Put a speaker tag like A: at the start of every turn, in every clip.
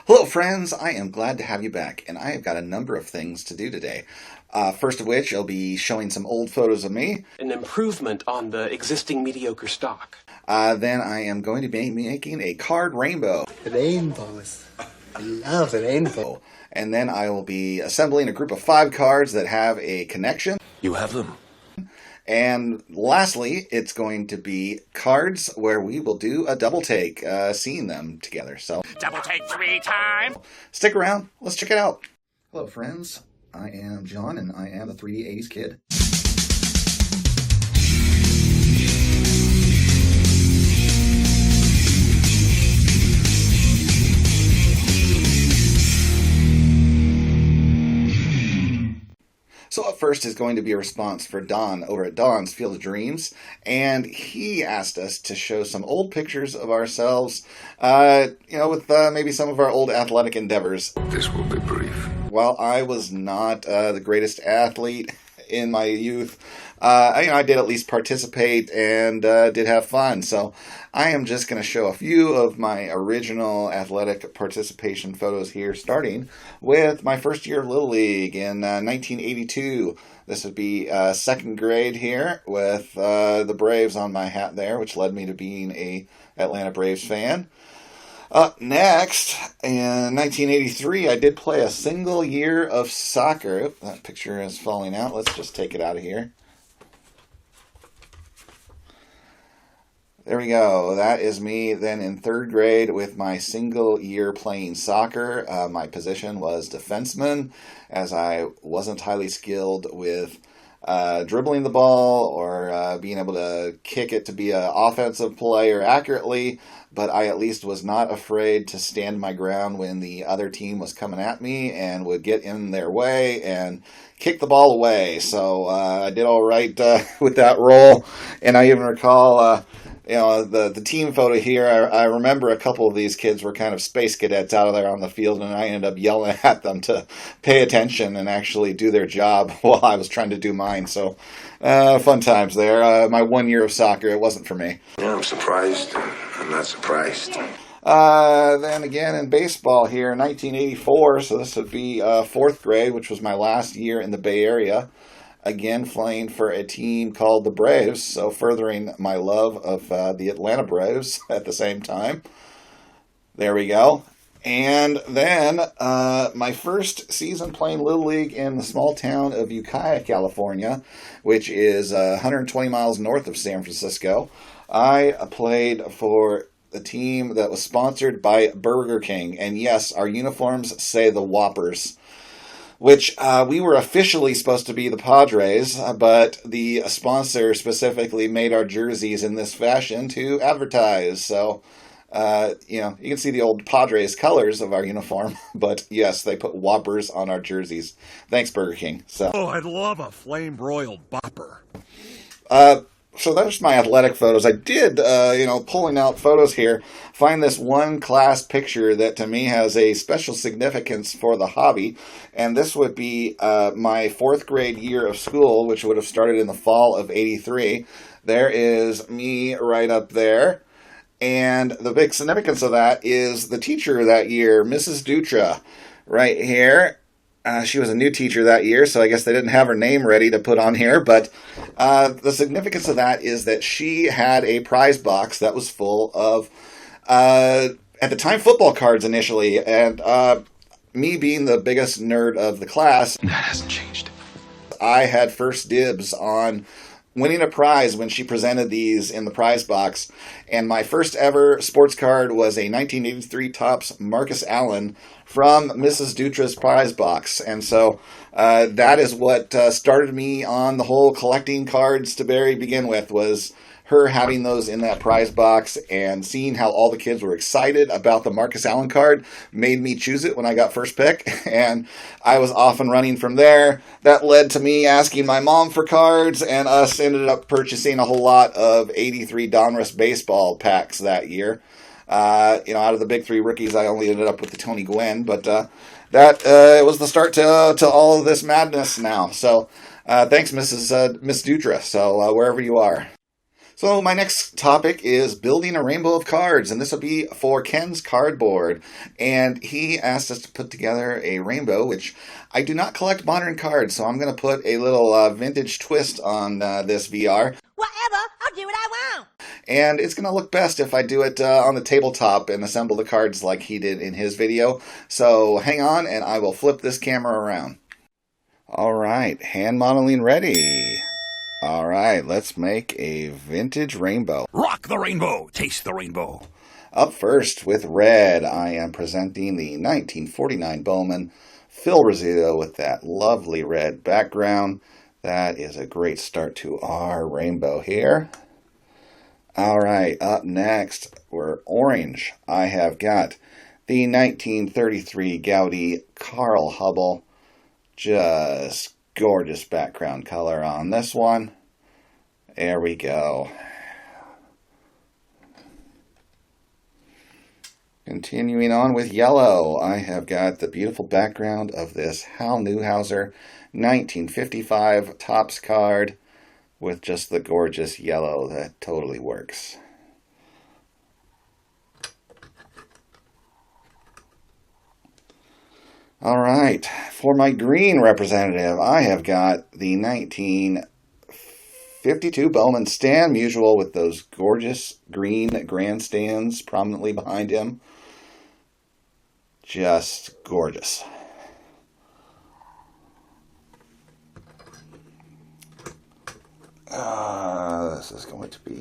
A: Hello, friends. I am glad to have you back, and I have got a number of things to do today. First of which, I'll be showing some old photos of me.
B: An improvement on the existing mediocre stock.
A: Then I am going to be making a card rainbow.
C: Rainbows. I love the rainbow.
A: And then I will be assembling a group of 5 cards that have a connection.
B: You have them.
A: And lastly, it's going to be cards where we will do a double take, seeing them together. So,
D: Double take 3 times.
A: stick around. Let's check it out. Hello, friends. I am John, and I am a 3D 80s kid. So up first is going to be a response for Don over at Don's Field of Dreams, and he asked us to show some old pictures of ourselves, with maybe some of our old athletic endeavors.
E: This will be brief.
A: While I was not the greatest athlete in my youth, I did at least participate and did have fun. So I am just going to show a few of my original athletic participation photos here, starting with my first year of Little League in 1982. This would be second grade here with the Braves on my hat there, which led me to being a Atlanta Braves fan. Up next, in 1983, I did play a single year of soccer. Oop, that picture is falling out. Let's just take it out of here. There we go. That is me then in third grade with my single year playing soccer. My position was defenseman, as I wasn't highly skilled with dribbling the ball or being able to kick it to be an offensive player accurately, but I at least was not afraid to stand my ground when the other team was coming at me and would get in their way and kick the ball away. So I did all right with that role, and I even recall the team photo here. I remember a couple of these kids were kind of space cadets out of there on the field, and I ended up yelling at them to pay attention and actually do their job while I was trying to do mine. So fun times there. My 1 year of soccer, it wasn't for me.
E: Yeah, I'm surprised. I'm not surprised.
A: Then again in baseball here, 1984, so this would be fourth grade, which was my last year in the Bay Area. Again, playing for a team called the Braves, so furthering my love of the Atlanta Braves at the same time. There we go. And then my first season playing Little League in the small town of Ukiah, California, which is 120 miles north of San Francisco. I played for the team that was sponsored by Burger King. And yes, our uniforms say the Whoppers, which we were officially supposed to be the Padres, but the sponsor specifically made our jerseys in this fashion to advertise. So, you can see the old Padres colors of our uniform, but yes, they put Whoppers on our jerseys. Thanks, Burger King.
D: Oh, I'd love a flame-broiled bopper.
A: So there's my athletic photos. I did, pulling out photos here, find this one class picture that to me has a special significance for the hobby. And this would be my fourth grade year of school, which would have started in the fall of '83. There is me right up there. And the big significance of that is the teacher that year, Mrs. Dutra, right here. She was a new teacher that year, so I guess they didn't have her name ready to put on here. But the significance of that is that she had a prize box that was full of, at the time, football cards initially. And me being the biggest nerd of the class,
E: That hasn't changed.
A: I had first dibs on winning a prize when she presented these in the prize box. And my first ever sports card was a 1983 Topps Marcus Allen from Mrs. Dutra's prize box. And so that is what started me on the whole collecting cards to begin with, was her having those in that prize box and seeing how all the kids were excited about the Marcus Allen card made me choose it when I got first pick. And I was off and running from there. That led to me asking my mom for cards, and us ended up purchasing a whole lot of 83 Donruss baseball packs that year. Out of the big three rookies, I only ended up with the Tony Gwynn, but that was the start to all of this madness now. So thanks, Miss Dutra, so wherever you are. So my next topic is building a rainbow of cards, and this will be for Ken's Cardboard. And he asked us to put together a rainbow, which I do not collect modern cards, so I'm going to put a little vintage twist on this VR.
F: Whatever, I'll do what I want.
A: And it's going to look best if I do it on the tabletop and assemble the cards like he did in his video. So hang on, and I will flip this camera around. All right, hand modeling ready. All right, let's make a vintage rainbow.
D: Rock the rainbow, taste the rainbow.
A: Up first with red, I am presenting the 1949 Bowman Phil Rizzuto with that lovely red background. That is a great start to our rainbow here. All right, up next, we're orange. I have got the 1933 Gaudi Carl Hubble. Just gorgeous background color on this one. There we go. Continuing on with yellow, I have got the beautiful background of this Hal Neuhauser 1955 Topps card with just the gorgeous yellow that totally works. All right, for my green representative, I have got the 1952 Bowman Stan Musial with those gorgeous green grandstands prominently behind him. Just gorgeous. This is going to be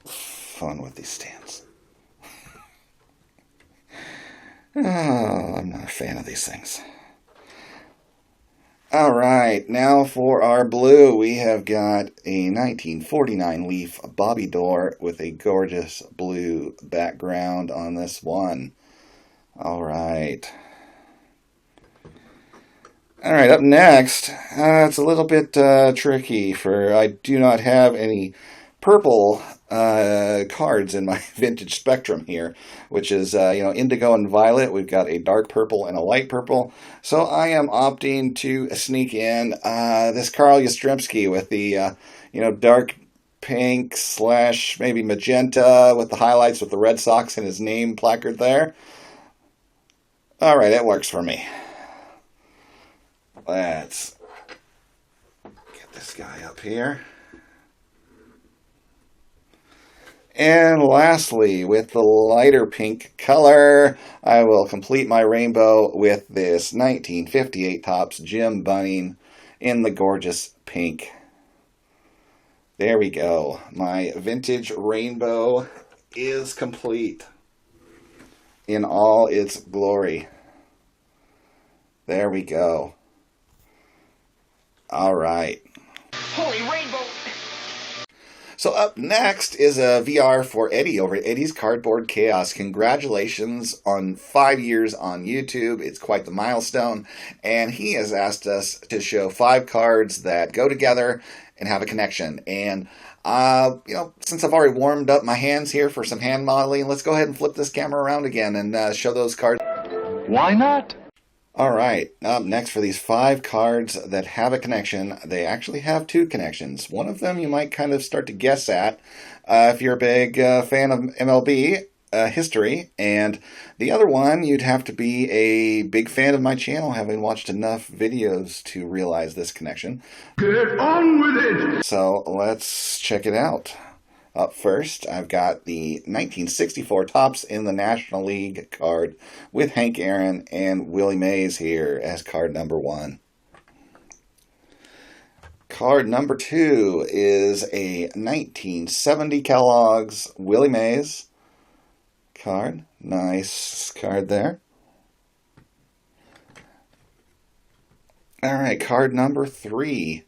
A: fun with these stands. I'm not a fan of these things. All right, now for our blue, we have got a 1949 Leaf Bobby Dorr with a gorgeous blue background on this one. All right. All right, up next, it's a little bit tricky for I do not have any purple cards in my vintage spectrum here, which is indigo and violet. We've got a dark purple and a light purple, so I am opting to sneak in this Carl Yastrzemski with the dark pink / maybe magenta with the highlights with the Red Sox and his name placard there. All right, it works for me. Let's get this guy up here. And lastly, with the lighter pink color, I will complete my rainbow with this 1958 Topps Jim Bunning in the gorgeous pink. There we go. My vintage rainbow is complete in all its glory. There we go. All right.
F: Holy rainbow!
A: So up next is a VR for Eddy over at Eddy's Cardboard Chaos. Congratulations on 5 years on YouTube. It's quite the milestone. And he has asked us to show 5 cards that go together and have a connection. And, since I've already warmed up my hands here for some hand modeling, let's go ahead and flip this camera around again and show those cards.
D: Why not?
A: All right, up next for these 5 cards that have a connection, they actually have 2 connections. One of them you might kind of start to guess at if you're a big fan of MLB history, and the other one you'd have to be a big fan of my channel, having watched enough videos to realize this connection.
E: Get on with it!
A: So let's check it out. Up first, I've got the 1964 Topps in the National League card with Hank Aaron and Willie Mays here as card number 1. Card number 2 is a 1970 Kellogg's Willie Mays card. Nice card there. All right, card number 3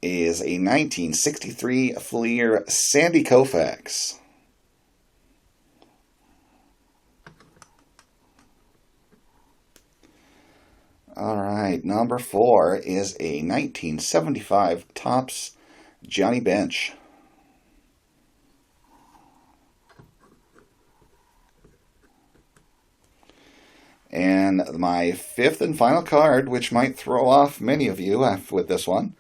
A: is a 1963 Fleer Sandy Koufax. All right, number 4 is a 1975 Topps Johnny Bench. And my fifth and final card, which might throw off many of you with this one,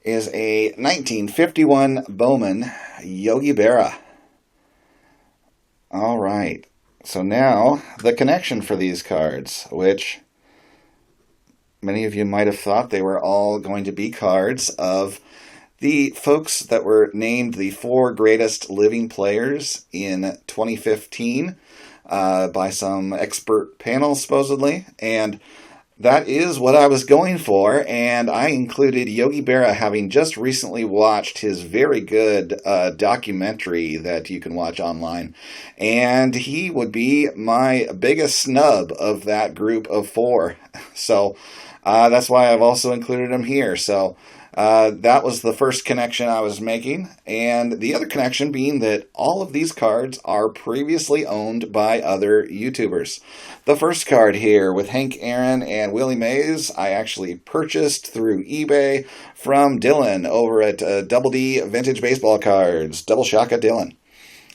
A: is a 1951 Bowman Yogi Berra. All right. So now, the connection for these cards, which many of you might have thought they were all going to be cards of the folks that were named the 4 greatest living players in 2015 by some expert panel, supposedly. And that is what I was going for, and I included Yogi Berra, having just recently watched his very good documentary that you can watch online, and he would be my biggest snub of that group of 4. So that's why I've also included him here. So that was the first connection I was making, and the other connection being that all of these cards are previously owned by other YouTubers. The first card here with Hank Aaron and Willie Mays, I actually purchased through eBay from Dylan over at Double D Vintage Baseball Cards, Double Shaka Dylan.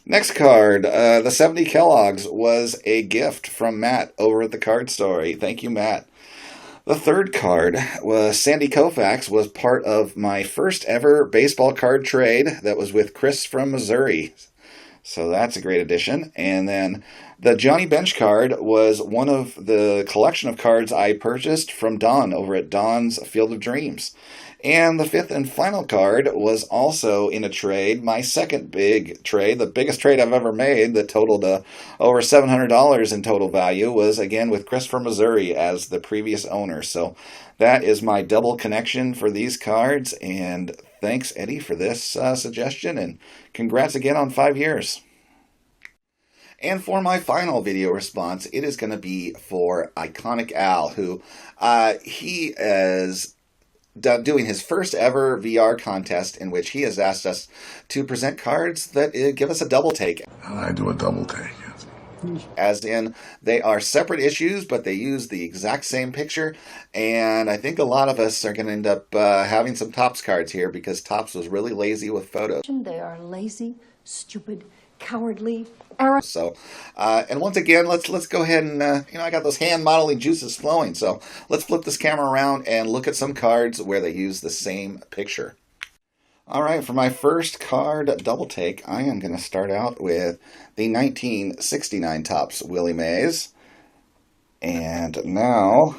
A: Next card, the 70 Kellogg's, was a gift from Matt over at the Card Story. Thank you, Matt. The third card was Sandy Koufax, was part of my first ever baseball card trade that was with Chris from Missouri. So that's a great addition. And then the Johnny Bench card was one of the collection of cards I purchased from Don over at Don's Field of Dreams. And the fifth and final card was also in a trade, my second big trade, the biggest trade I've ever made that totaled over $700 in total value, was again with Chris from Missouri as the previous owner. So that is my double connection for these cards, and thanks, Eddie, for this suggestion, and congrats again on 5 years. And for my final video response, it is going to be for Iconic Al, who he is doing his first ever VR contest in which he has asked us to present cards that give us a double take.
E: I do a double take, yes.
A: As in, they are separate issues, but they use the exact same picture. And I think a lot of us are going to end up having some Topps cards here because Topps was really lazy with photos.
G: They are lazy, stupid, cowardly,
A: So, and once again, let's go ahead and, I got those hand modeling juices flowing. So let's flip this camera around and look at some cards where they use the same picture. All right, for my first card double take, I am going to start out with the 1969 Topps Willie Mays. And now,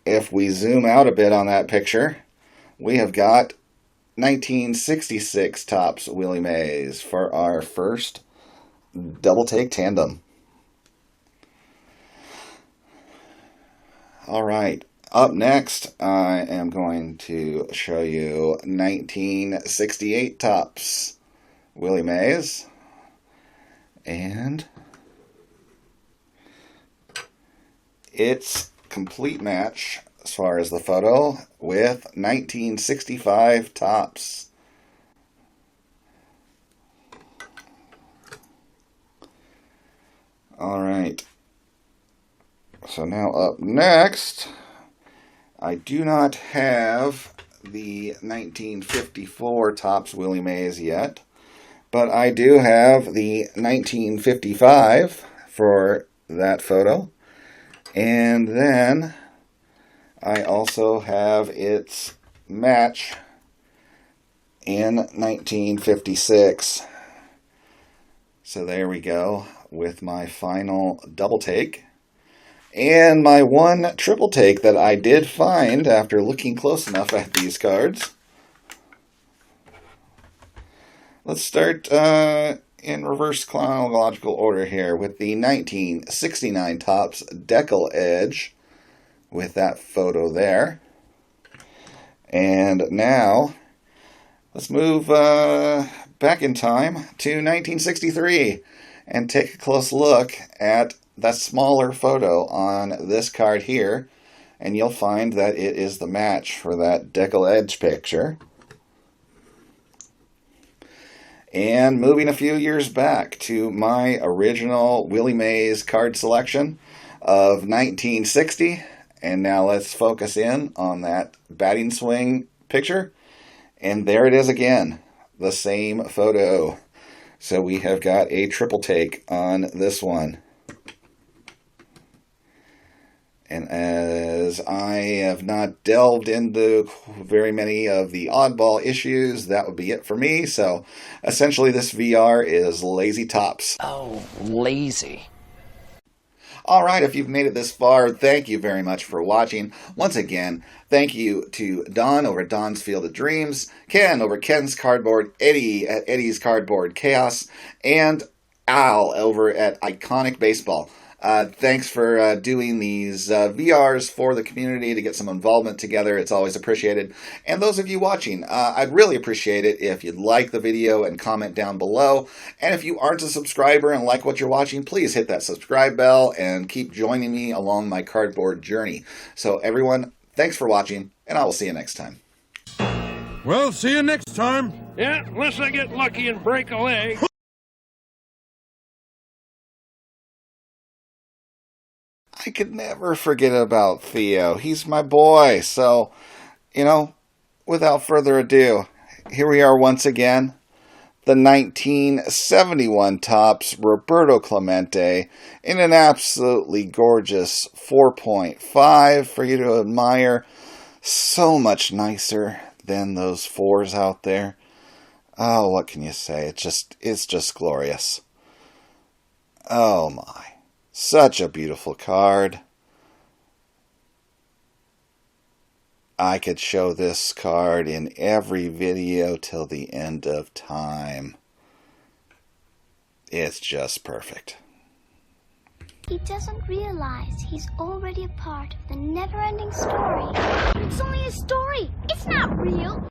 A: if we zoom out a bit on that picture, we have got 1966 Topps Willie Mays for our first double take tandem. All right, up next, I am going to show you 1968 Topps Willie Mays, and its complete match as far as the photo with 1965 Topps. All right. So now up next, I do not have the 1954 Topps Willie Mays yet, but I do have the 1955 for that photo. And then I also have its match in 1956. So there we go with my final double take. And my one triple take that I did find after looking close enough at these cards. Let's start in reverse chronological order here with the 1969 Topps Decal Edge with that photo there. And now let's move back in time to 1963 and take a close look at that smaller photo on this card here, and you'll find that it is the match for that Decal Edge picture. And moving a few years back to my original Willie Mays card selection of 1960, and now let's focus in on that batting swing picture, and there it is again, the same photo. So we have got a triple take on this one. And as I have not delved into very many of the oddball issues, that would be it for me. So essentially this VR is lazy tops.
H: Oh, lazy.
A: All right, if you've made it this far, thank you very much for watching. Once again, thank you to Don over at Don's Field of Dreams, Ken over at Ken's Cardboard, Eddy at Eddy's Cardboard Chaos, and Al over at Iconic Baseball. Thanks for doing these VRs for the community to get some involvement together. It's always appreciated. And those of you watching, I'd really appreciate it if you'd like the video and comment down below. And if you aren't a subscriber and like what you're watching, please hit that subscribe bell and keep joining me along my cardboard journey. So everyone, thanks for watching, and I will see you next time.
D: Well, see you next time.
I: Yeah, unless I get lucky and break a leg.
A: I could never forget about Theo. He's my boy. So, without further ado, here we are once again. The 1971 Topps Roberto Clemente in an absolutely gorgeous 4.5 for you to admire. So much nicer than those 4s out there. Oh, what can you say? It's just glorious. Oh my. Such a beautiful card. I could show this card in every video till the end of time. It's just perfect.
J: He doesn't realize he's already a part of the never-ending story. It's only a story. It's not real.